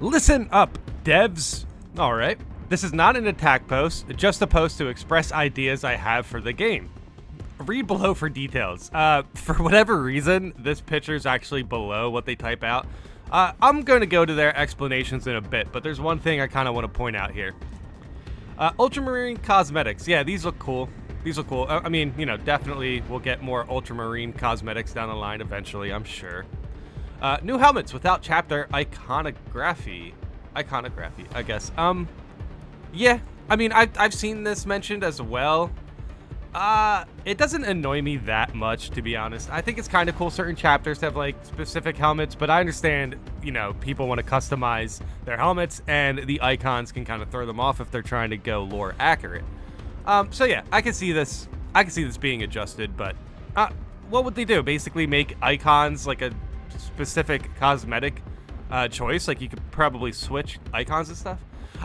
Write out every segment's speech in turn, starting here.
Listen up, devs. All right. This is not an attack post, just a post to express ideas I have for the game. Read below for details. For whatever reason, this picture is actually below what they type out. I'm going to go to their explanations in a bit, but there's one thing I kind of want to point out here. Ultramarine cosmetics. Yeah, these look cool. These look cool. I mean, you know, definitely we'll get more ultramarine cosmetics down the line eventually, I'm sure. New helmets without chapter iconography. Iconography, I guess. Yeah. I mean, I've seen this mentioned as well. It doesn't annoy me that much, to be honest. I think it's kind of cool certain chapters have, like, specific helmets, but I understand, you know, people want to customize their helmets, and the icons can kind of throw them off if they're trying to go lore accurate. So yeah, I can see this being adjusted, but, what would they do? Basically make icons like a specific cosmetic, choice? Like, you could probably switch icons and stuff?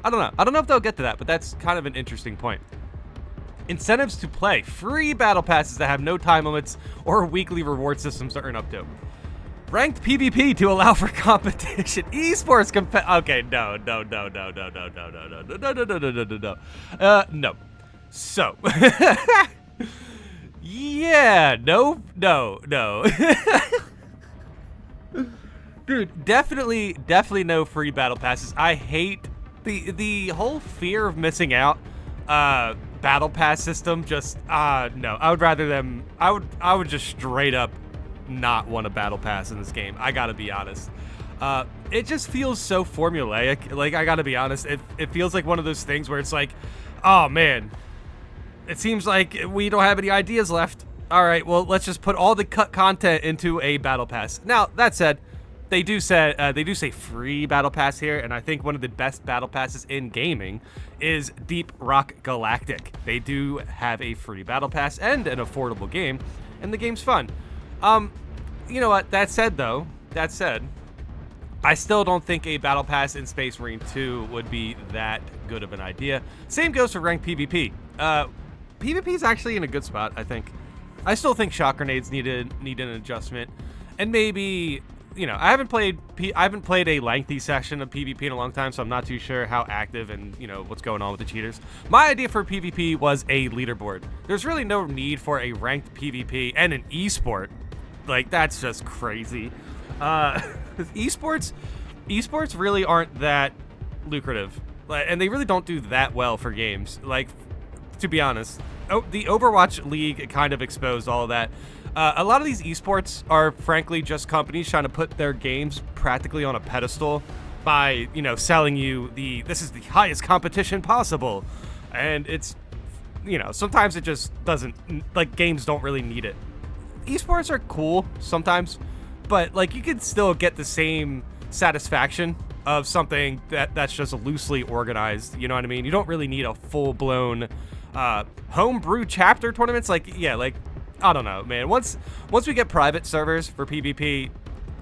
I don't know. I don't know if they'll get to that, but that's kind of an interesting point. Incentives to play. Free battle passes that have no time limits or weekly reward systems to earn up to. Ranked PvP to allow for competition. Esports okay, no. No. So. Yeah, no. Dude, definitely no free battle passes. I hate the whole fear of missing out battle pass system. Just no. I would rather them I would just straight up not want a battle pass in this game. I gotta be honest. It just feels so formulaic. Like, I gotta be honest, it feels like one of those things where it's like, oh man, it seems like we don't have any ideas left. All right, well, let's just put all the cut content into a battle pass. Now, that said, they do say free battle pass here, and I think one of the best battle passes in gaming is Deep Rock Galactic. They do have a free battle pass and an affordable game, and the game's fun. You know what? That said, I still don't think a battle pass in Space Marine 2 would be that good of an idea. Same goes for ranked PvP. PvP is actually in a good spot, I think. I still think shock grenades need an adjustment, and maybe, you know, I haven't played a lengthy session of PvP in a long time, so I'm not too sure how active and, you know, what's going on with the cheaters. My idea for PvP was a leaderboard. There's really no need for a ranked PvP and an esport. Like, that's just crazy. Esports really aren't that lucrative, and they really don't do that well for games. Like, to be honest, the Overwatch League kind of exposed all of that. A lot of these esports are frankly just companies trying to put their games practically on a pedestal by, you know, selling you this is the highest competition possible. And it's, you know, sometimes it just doesn't, like, games don't really need it. Esports are cool sometimes, but, like, you can still get the same satisfaction of something that's just loosely organized. You know what I mean? You don't really need a full-blown homebrew chapter tournaments. Like, yeah, like, I don't know, man. Once we get private servers for PvP,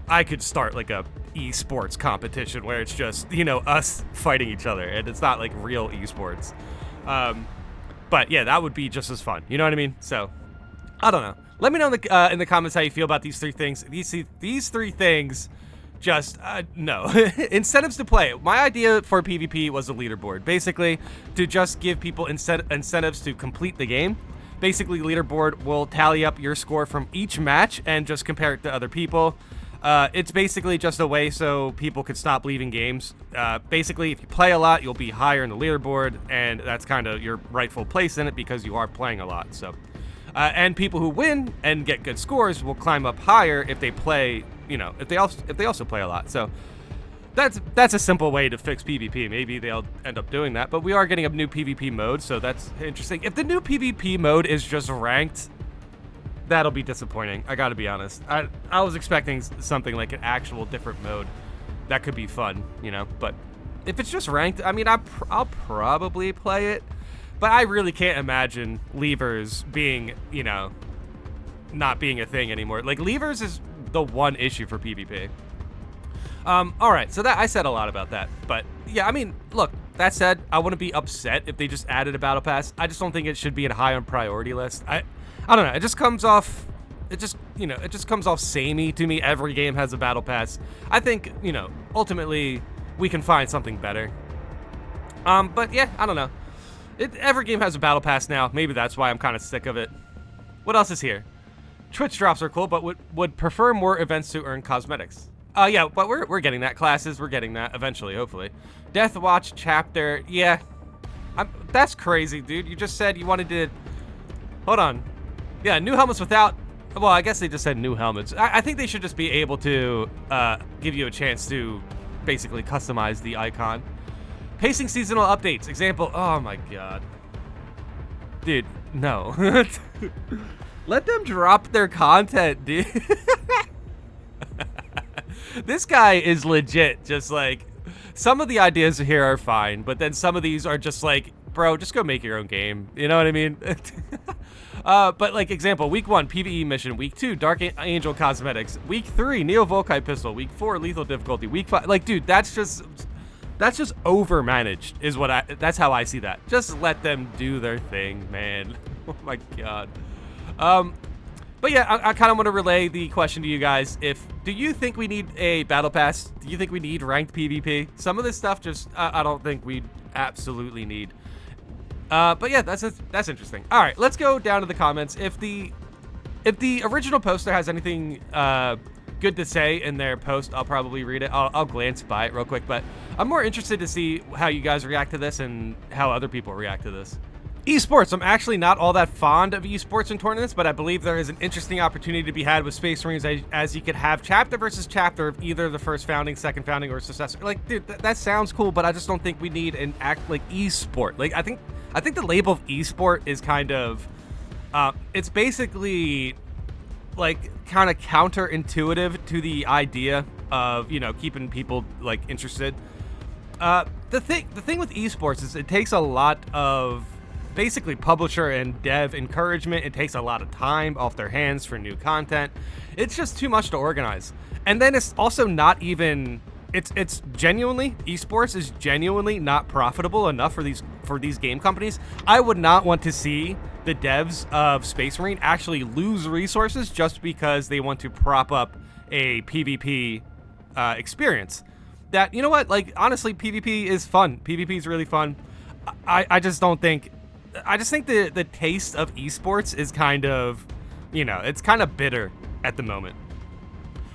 I could start like a esports competition where it's just, you know, us fighting each other, and it's not like real esports. But yeah, that would be just as fun. You know what I mean? So, I don't know. Let me know in the comments how you feel about these three things. These three things, just no. Incentives to play. My idea for PvP was a leaderboard, basically to just give people incentives to complete the game. Basically, leaderboard will tally up your score from each match and just compare it to other people. It's basically just a way so people could stop leaving games. Basically, if you play a lot, you'll be higher in the leaderboard, and that's kind of your rightful place in it because you are playing a lot. So, and people who win and get good scores will climb up higher if they play, you know, if they also play a lot. So that's a simple way to fix PvP. Maybe they'll end up doing that, but we are getting a new PvP mode, so that's interesting. If the new PvP mode is just ranked, that'll be disappointing. I gotta be honest. I was expecting something like an actual different mode that could be fun, you know, but if it's just ranked, I mean, I'll probably play it, but I really can't imagine levers being, you know, not being a thing anymore. Like, levers is the one issue for PvP. All right, so that I said a lot about that, but yeah, I mean, look, that said, I wouldn't be upset if they just added a battle pass. I just don't think it should be a high on priority list. I don't know. It just comes off samey to me. Every game has a battle pass. I think, you know, ultimately, we can find something better. But yeah, I don't know. Every game has a battle pass now. Maybe that's why I'm kind of sick of it. What else is here? Twitch drops are cool, but would prefer more events to earn cosmetics. Yeah, but we're getting that. Classes, we're getting that eventually, hopefully. Death Watch chapter, yeah. That's crazy, dude. You just said you wanted to... Hold on. Yeah, new helmets without... Well, I guess they just said new helmets. I think they should just be able to give you a chance to basically customize the icon. Pacing seasonal updates. Example, oh my god. Dude, no. Let them drop their content, dude. This guy is legit just like... Some of the ideas here are fine, but then some of these are just like, bro, just go make your own game. You know what I mean? But like example, week 1, PvE mission. Week 2, Dark Angel cosmetics. Week 3, Neo Volkite pistol. Week 4, lethal difficulty. Week 5, like, dude, that's just overmanaged is what that's how I see that. Just let them do their thing, man. Oh my god. But yeah, I kind of want to relay the question to you guys. Do you think we need a battle pass? Do you think we need ranked PvP? Some of this stuff just, I don't think we absolutely need. But yeah, that's interesting. All right, let's go down to the comments. If the original poster has anything good to say in their post, I'll probably read it. I'll glance by it real quick, but I'm more interested to see how you guys react to this and how other people react to this. Esports. I'm actually not all that fond of esports and tournaments, but I believe there is an interesting opportunity to be had with Space Marines as you could have chapter versus chapter of either the first founding, second founding, or successor. Like, dude, that sounds cool, but I just don't think we need an act like esport. Like, I think the label of esport is kind of, it's basically like kind of counterintuitive to the idea of, you know, keeping people like interested. The thing with esports is it takes a lot of basically publisher and dev encouragement. It takes a lot of time off their hands for new content. It's just too much to organize. And then it's also not even, it's genuinely, esports is genuinely not profitable enough for these game companies. I would not want to see the devs of Space Marine actually lose resources just because they want to prop up a PvP experience. That, you know what, like, honestly, PvP is fun. PvP is really fun. I just think the taste of esports is kind of, you know, it's kind of bitter at the moment.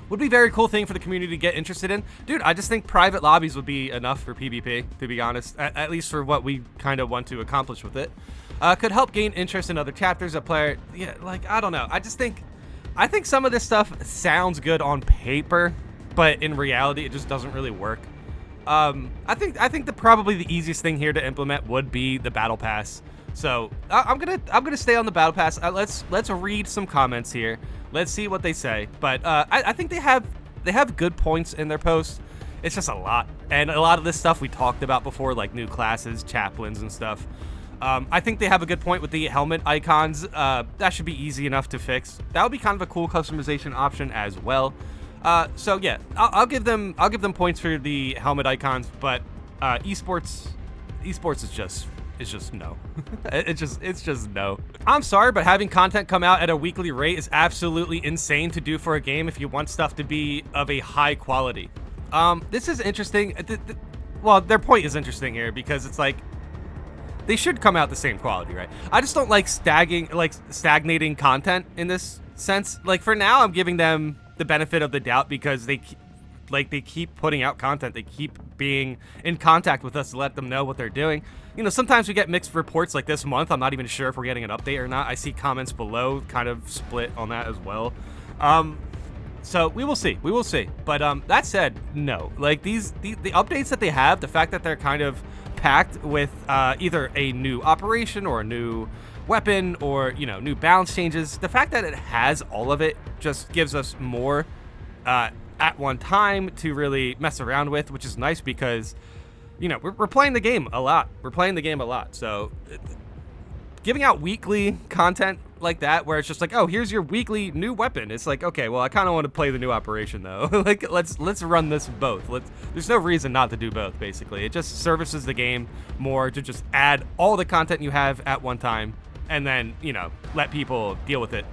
Would be a very cool thing for the community to get interested in. Dude, I just think private lobbies would be enough for PvP, to be honest, at least for what we kind of want to accomplish with it. Could help gain interest in other chapters. A player, yeah, like, I don't know. I think some of this stuff sounds good on paper, but in reality, it just doesn't really work. I think probably the easiest thing here to implement would be the battle pass. So I'm gonna stay on the battle pass. Let's read some comments here. Let's see what they say. But I think they have good points in their posts. It's just a lot, and a lot of this stuff we talked about before, like new classes, chaplains, and stuff. I think they have a good point with the helmet icons. That should be easy enough to fix. That would be kind of a cool customization option as well. So yeah, I'll give them points for the helmet icons, but esports is just no. it's just no. I'm sorry, but having content come out at a weekly rate is absolutely insane to do for a game if you want stuff to be of a high quality. This is interesting. Well, their point is interesting here because it's like they should come out the same quality, right? I just don't like stagnating content in this sense. Like, for now, I'm giving them the benefit of the doubt because they keep putting out content. They keep being in contact with us to let them know what they're doing. You know, sometimes we get mixed reports. Like this month, I'm not even sure if we're getting an update or not. I see comments below kind of split on that as well. So we will see. But that said, no. Like the updates that they have, the fact that they're kind of packed with either a new operation or a new weapon or, you know, new balance changes, the fact that it has all of it just gives us more at one time to really mess around with, which is nice because, you know, we're playing the game a lot. So giving out weekly content like that, where it's just like, oh, here's your weekly new weapon. It's like, okay, well, I kind of want to play the new operation though. Like, let's run this both. There's no reason not to do both, basically. It just services the game more to just add all the content you have at one time and then, you know, let people deal with it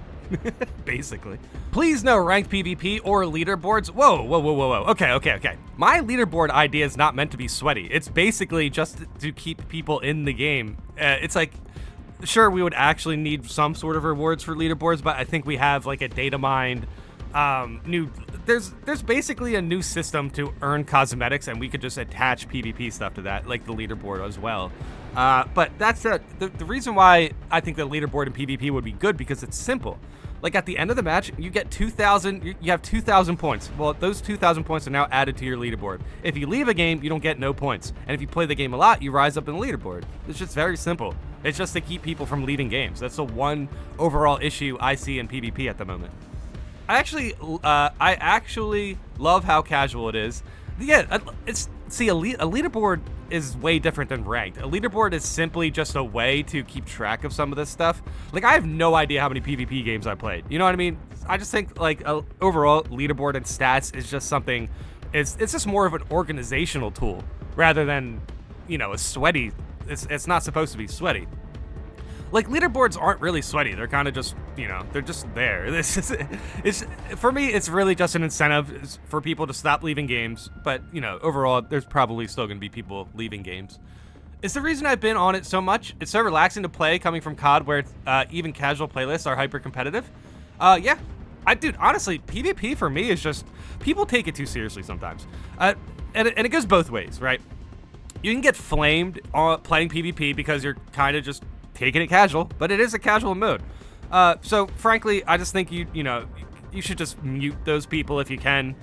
basically. Please no ranked PvP or leaderboards. Whoa. Okay. My leaderboard idea is not meant to be sweaty. It's basically just to keep people in the game. It's like, sure, we would actually need some sort of rewards for leaderboards, but I think we have like a data mined there's basically a new system to earn cosmetics, and we could just attach PvP stuff to that, like the leaderboard as well. But that's the reason why I think the leaderboard in PvP would be good, because it's simple. Like at the end of the match, you get 2,000. You have 2,000 points. Well, those 2,000 points are now added to your leaderboard. If you leave a game, you don't get no points, and if you play the game a lot, you rise up in the leaderboard. It's just very simple. It's just to keep people from leaving games. That's the one overall issue I see in PvP at the moment. I actually love how casual it is. Yeah, a leaderboard is way different than ranked. A leaderboard is simply just a way to keep track of some of this stuff. Like, I have no idea how many PvP games I played. You know what I mean? I just think, like, overall, leaderboard and stats is just something, it's just more of an organizational tool rather than, you know, a sweaty, it's not supposed to be sweaty. Like, leaderboards aren't really sweaty. They're kind of just, you know, they're just there. For me, it's really just an incentive for people to stop leaving games. But, you know, overall, there's probably still going to be people leaving games. It's the reason I've been on it so much. It's so relaxing to play coming from COD, where even casual playlists are hyper competitive. Yeah. Dude, honestly, PvP for me is just, people take it too seriously sometimes. And it goes both ways, right? You can get flamed playing PvP because you're kind of just taking it casual, but it is a casual mode. So frankly, I just think you should just mute those people if you can,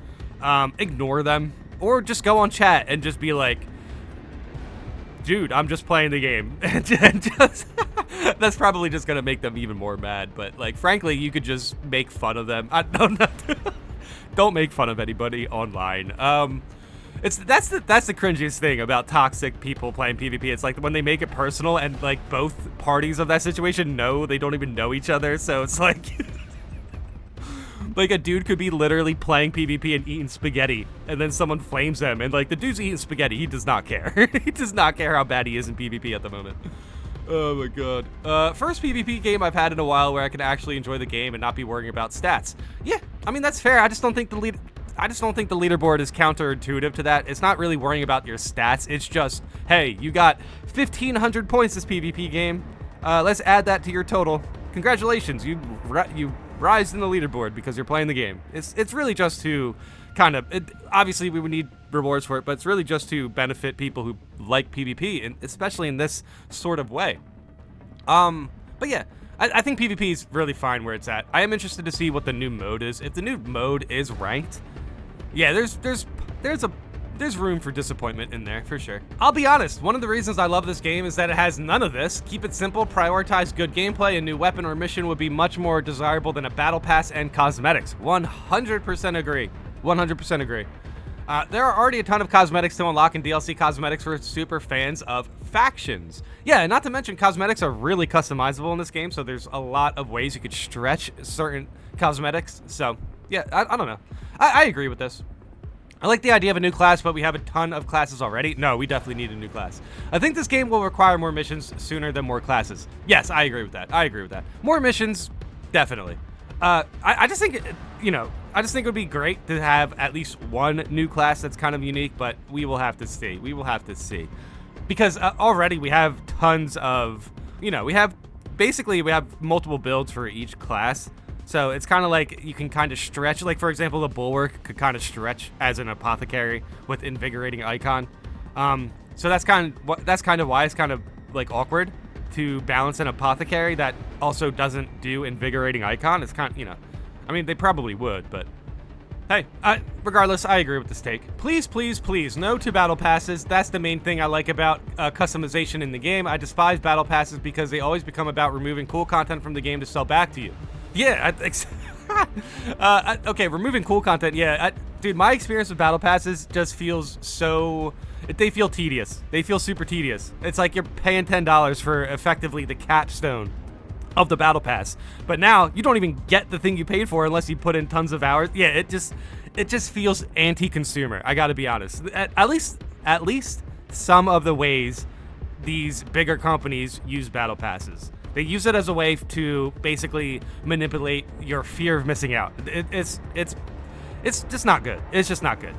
ignore them, or just go on chat and just be like, dude, I'm just playing the game. And just that's probably just gonna make them even more mad. But like, frankly, you could just make fun of them. Don't make fun of anybody online. That's the cringiest thing about toxic people playing PvP. It's like when they make it personal, and like both parties of that situation know they don't even know each other. So it's like, like a dude could be literally playing PvP and eating spaghetti, and then someone flames him, and like the dude's eating spaghetti, he does not care. He does not care how bad he is in PvP at the moment. Oh my god. First PvP game I've had in a while where I can actually enjoy the game and not be worrying about stats. Yeah, I mean, that's fair. I just don't think the leaderboard is counterintuitive to that. It's not really worrying about your stats. It's just, hey, you got 1,500 points this PvP game. Let's add that to your total. Congratulations, you rise in the leaderboard because you're playing the game. It's really just to kind of, obviously we would need rewards for it, but it's really just to benefit people who like PvP, and especially in this sort of way. But yeah, I think PvP is really fine where it's at. I am interested to see what the new mode is. If the new mode is ranked, yeah, there's room for disappointment in there for sure. I'll be honest, one of the reasons I love this game is that it has none of this. Keep it simple, prioritize good gameplay. A new weapon or mission would be much more desirable than a battle pass and cosmetics. 100% agree. 100% agree. There are already a ton of cosmetics to unlock in DLC cosmetics for super fans of factions. Yeah, not to mention cosmetics are really customizable in this game, so there's a lot of ways you could stretch certain cosmetics. So yeah, I don't know. I agree with this. I like the idea of a new class, but we have a ton of classes already. No, we definitely need a new class. I think this game will require more missions sooner than more classes. Yes, I agree with that. I agree with that. More missions, definitely. I just think, I just think it would be great to have at least one new class that's kind of unique, but we will have to see. We will have to see. Because already we have tons of, we have multiple builds for each class. So it's kind of like you can kind of stretch. Like, for example, the Bulwark could kind of stretch as an apothecary with invigorating icon. So that's kind of why it's kind of like awkward to balance an apothecary that also doesn't do invigorating icon. It's kind of, I mean, they probably would, but hey, regardless, I agree with this take. Please, please, please, no to battle passes. That's the main thing I like about customization in the game. I despise battle passes because they always become about removing cool content from the game to sell back to you. Yeah, okay, removing cool content, yeah. Dude, my experience with battle passes just feels so, they feel tedious. They feel super tedious. It's like you're paying $10 for effectively the capstone of the battle pass. But now you don't even get the thing you paid for unless you put in tons of hours. Yeah, it just feels anti-consumer. I gotta be honest. At least some of the ways these bigger companies use battle passes. They use it as a way to basically manipulate your fear of missing out. It's just not good. It's just not good.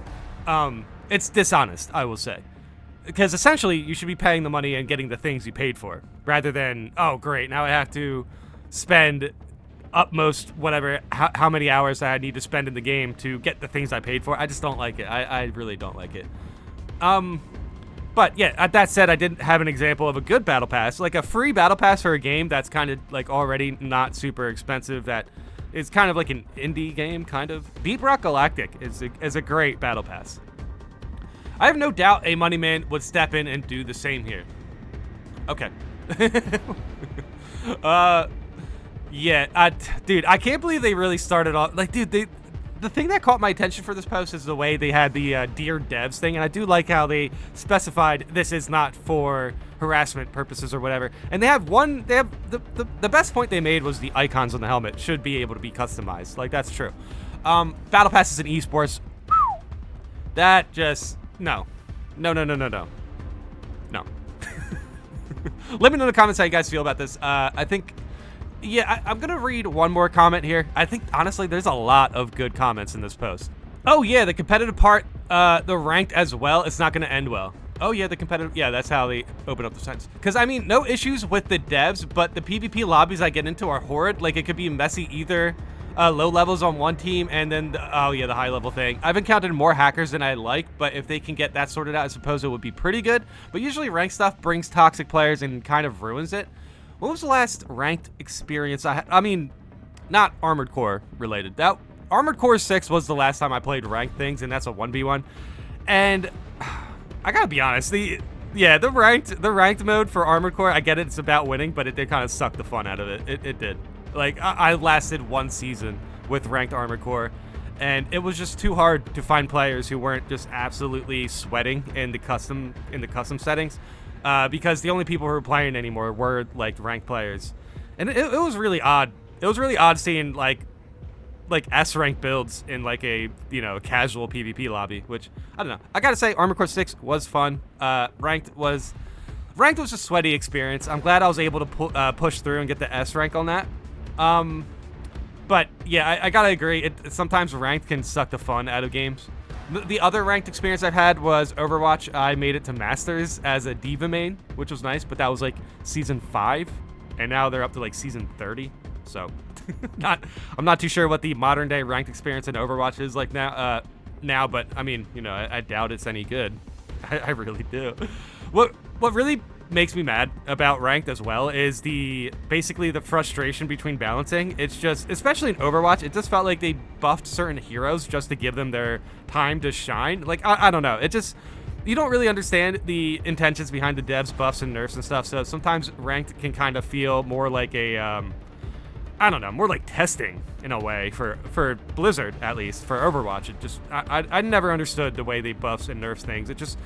It's dishonest, I will say. Because essentially, you should be paying the money and getting the things you paid for, rather than, oh, great, now I have to spend utmost whatever, how many hours I need to spend in the game to get the things I paid for. I just don't like it. I really don't like it. But yeah, that said, I didn't have an example of a good battle pass, like a free battle pass for a game that's kind of like already not super expensive, that is kind of like an indie game, kind of. Deep Rock Galactic is a great battle pass. I have no doubt a money man would step in and do the same here. Okay. Yeah, dude, I can't believe they really started off, like, dude, the thing that caught my attention for this post is the way they had the Dear Devs thing, and I do like how they specified this is not for harassment purposes or whatever. And they have the best point they made was the icons on the helmet should be able to be customized. Like, that's true. Battle passes in esports, that just, no. No. Let me know in the comments how you guys feel about this. I think, yeah, I'm gonna read one more comment here. I think, honestly, there's a lot of good comments in this post. Oh yeah, the competitive part, the ranked as well, it's not gonna end well. Oh yeah, the competitive, yeah, that's how they open up the sentence. Because, I mean, no issues with the devs, but the PvP lobbies I get into are horrid. Like, it could be messy either. Low levels on one team, and then, oh yeah, the high level thing. I've encountered more hackers than I like, but if they can get that sorted out, I suppose it would be pretty good. But usually ranked stuff brings toxic players and kind of ruins it. When was the last ranked experience I had? I mean, not Armored Core related. That Armored Core 6 was the last time I played ranked things, and that's a 1v1. And I gotta be honest, the ranked mode for Armored Core, I get it, it's about winning, but it did kind of suck the fun out of it. It did. Like, I lasted one season with ranked Armored Core, and it was just too hard to find players who weren't just absolutely sweating in the custom settings, because the only people who were playing anymore were like ranked players, and it was really odd. It was really odd seeing like S rank builds in like a casual PvP lobby, which I don't know. I gotta say, Armored Core 6 was fun. Ranked was a sweaty experience. I'm glad I was able to push through and get the S rank on that. But yeah, I gotta agree. Sometimes ranked can suck the fun out of games. The other ranked experience I've had was Overwatch. I made it to Masters as a Diva main, which was nice, but that was like season 5, and now they're up to like season 30. So, I'm not too sure what the modern day ranked experience in Overwatch is like now. But I mean, I doubt it's any good. I really do. What really makes me mad about ranked as well is basically the frustration between balancing. It's just, especially in Overwatch, it just felt like they buffed certain heroes just to give them their time to shine. Like, I don't know. It just, you don't really understand the intentions behind the devs, buffs, and nerfs and stuff. So sometimes ranked can kind of feel more like a, I don't know, more like testing in a way for Blizzard, at least for Overwatch. It just, I never understood the way they buffs and nerfs things. It just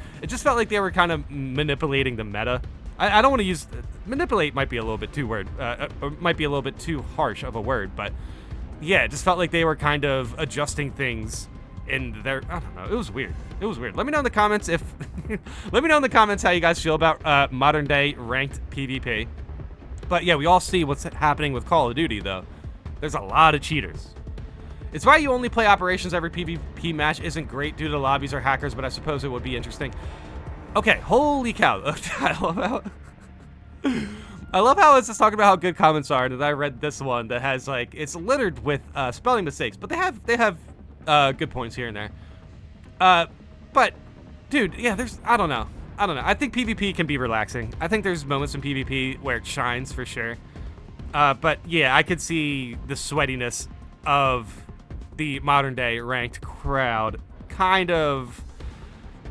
felt like they were kind of manipulating the meta. I don't want to use, manipulate might be a little bit too might be a little bit too harsh of a word, but yeah, it just felt like they were kind of adjusting things in their, I don't know, it was weird. Let me know in the comments how you guys feel about modern day ranked PvP. But yeah, we all see what's happening with Call of Duty, though. There's a lot of cheaters. It's why you only play operations every PvP match isn't great due to lobbies or hackers, but I suppose it would be interesting. Okay, holy cow. I love how it's just talking about how good comments are, and I read this one that has, like, it's littered with spelling mistakes, but they have good points here and there. But, dude, yeah, I don't know. I think PvP can be relaxing. I think there's moments in PvP where it shines for sure. But yeah, I could see the sweatiness of the modern day ranked crowd kind of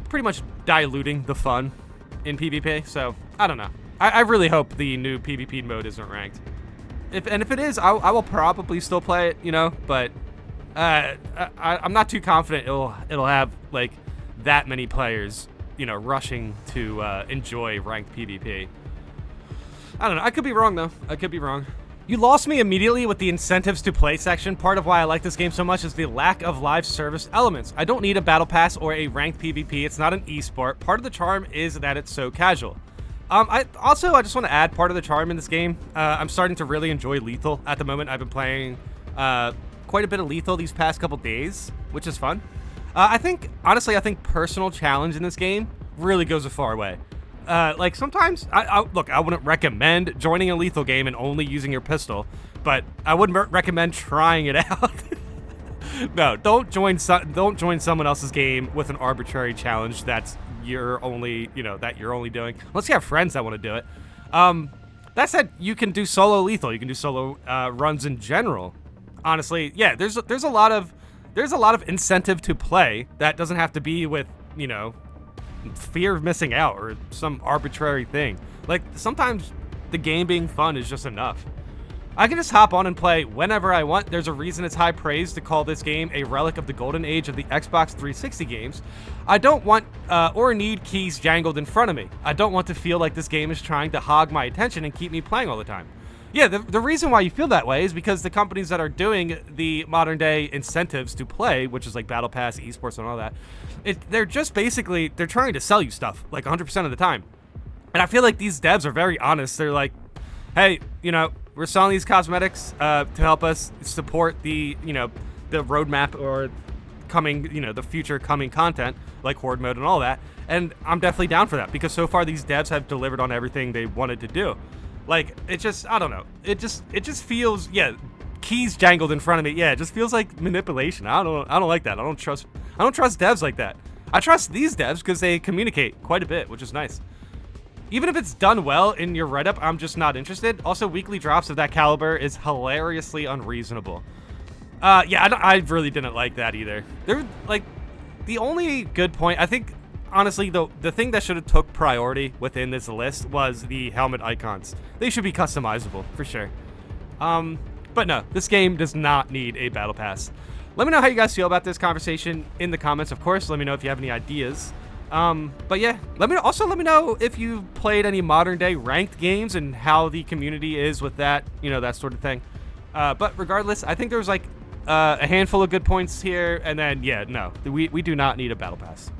pretty much diluting the fun in PvP. So I don't know. I really hope the new PvP mode isn't ranked. If it is, I will probably still play it, but I'm not too confident it'll have like that many players rushing to enjoy ranked PvP. I don't know. I could be wrong, though. I could be wrong. You lost me immediately with the incentives to play section. Part of why I like this game so much is the lack of live service elements. I don't need a battle pass or a ranked PvP. It's not an esport. Part of the charm is that it's so casual. I just want to add part of the charm in this game. I'm starting to really enjoy lethal at the moment. I've been playing quite a bit of lethal these past couple days, which is fun. I think personal challenge in this game really goes a far way. Like sometimes, look, I wouldn't recommend joining a lethal game and only using your pistol, but I wouldn't recommend trying it out. No, don't join someone else's game with an arbitrary challenge that's you're only doing. Unless you have friends that want to do it. That said, you can do solo lethal. You can do solo runs in general. Honestly, yeah, there's a lot of incentive to play that doesn't have to be with, fear of missing out or some arbitrary thing. Like sometimes the game being fun is just enough. I can just hop on and play whenever I want. There's a reason it's high praise to call this game a relic of the golden age of the Xbox 360 games. I don't want or need keys jangled in front of me. I don't want to feel like this game is trying to hog my attention and keep me playing all the time. Yeah, the reason why you feel that way is because the companies that are doing the modern day incentives to play, which is like Battle Pass, esports, and all that, they're just basically, they're trying to sell you stuff like 100% of the time. And I feel like these devs are very honest. They're like, hey, we're selling these cosmetics to help us support the roadmap or the future coming content like horde mode and all that. And I'm definitely down for that because so far these devs have delivered on everything they wanted to do. Like it just, I don't know. It just feels, keys jangled in front of me. Yeah, it just feels like manipulation. I don't like that. I don't trust devs like that. I trust these devs because they communicate quite a bit, which is nice. Even if it's done well in your write-up, I'm just not interested. Also, weekly drops of that caliber is hilariously unreasonable. I really didn't like that either. They're like the only good point. I think honestly, the thing that should have took priority within this list was the helmet icons. They should be customizable for sure. But no, this game does not need a battle pass. Let me know how you guys feel about this conversation in the comments. Of course, let me know if you have any ideas. But yeah, let me know if you've played any modern day ranked games and how the community is with that, that sort of thing. But regardless, I think there's like a handful of good points here, and then no, we do not need a battle pass.